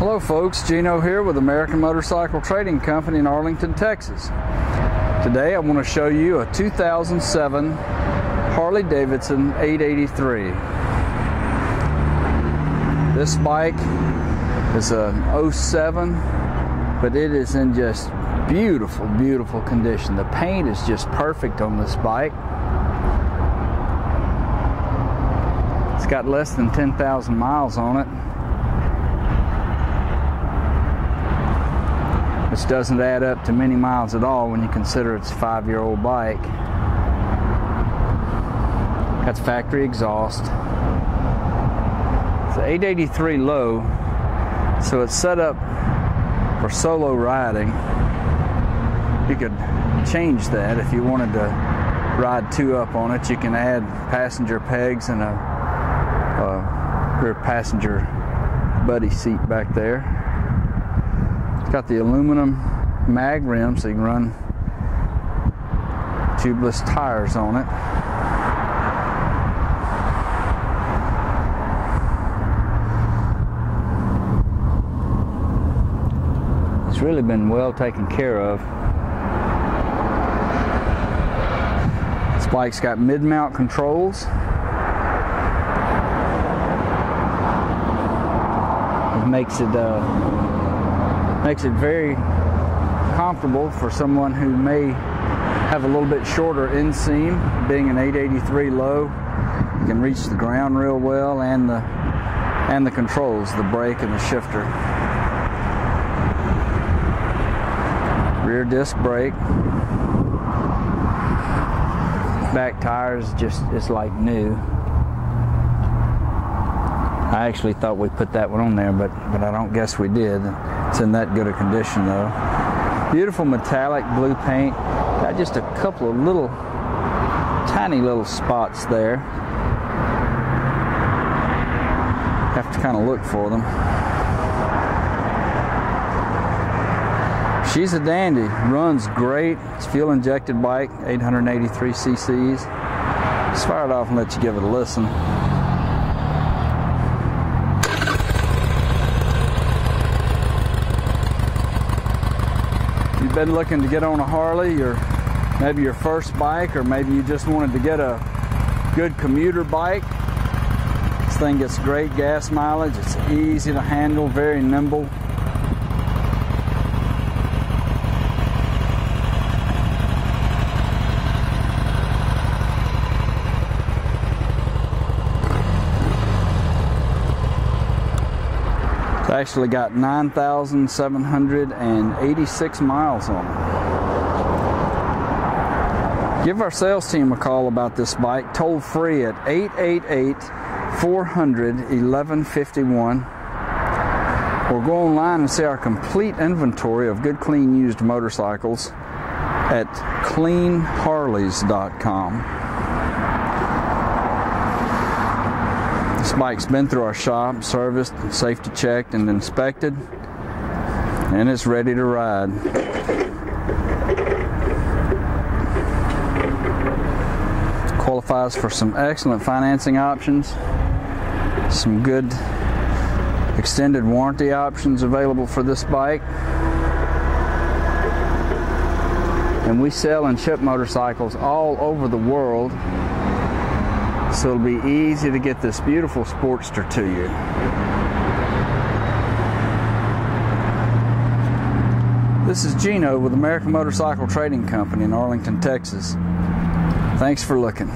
Hello folks, Gino here with American Motorcycle Trading Company in Arlington, Texas. Today I want to show you a 2007 Harley Davidson 883. This bike is a 07, but it is in just beautiful, beautiful condition. The paint is just perfect on this bike. It's got less than 10,000 miles on it, which doesn't add up to many miles at all when you consider it's a 5-year-old bike. That's factory exhaust. It's an 883 low, so it's set up for solo riding. You could change that if you wanted to ride two up on it. You can add passenger pegs and a rear passenger buddy seat back there. It's got the aluminum mag rim, so you can run tubeless tires on it. It's really been well taken care of. This bike's got mid-mount controls. It makes it very comfortable for someone who may have a little bit shorter inseam. Being an 883 low, you can reach the ground real well, and the controls, the brake and the shifter. Rear disc brake. Back tires it's like new. I actually thought we put that one on there, but I don't guess we did. It's in that good a condition though. Beautiful metallic blue paint. Got just a couple of little, tiny little spots there. Have to kind of look for them. She's a dandy. Runs great. It's fuel injected bike, 883 cc's. Let's fire it off and let you give it a listen. You've been looking to get on a Harley, or maybe your first bike, or maybe you just wanted to get a good commuter bike. This thing gets great gas mileage. It's easy to handle, very nimble. It's actually got 9,786 miles on it. Give our sales team a call about this bike, toll free at 888-400-1151, or go online and see our complete inventory of good, clean, used motorcycles at cleanharleys.com. This bike's been through our shop, serviced, safety checked, and inspected, and it's ready to ride. Qualifies for some excellent financing options, some good extended warranty options available for this bike. And we sell and ship motorcycles all over the world, so it'll be easy to get this beautiful Sportster to you. This is Gino with American Motorcycle Trading Company in Arlington, Texas. Thanks for looking.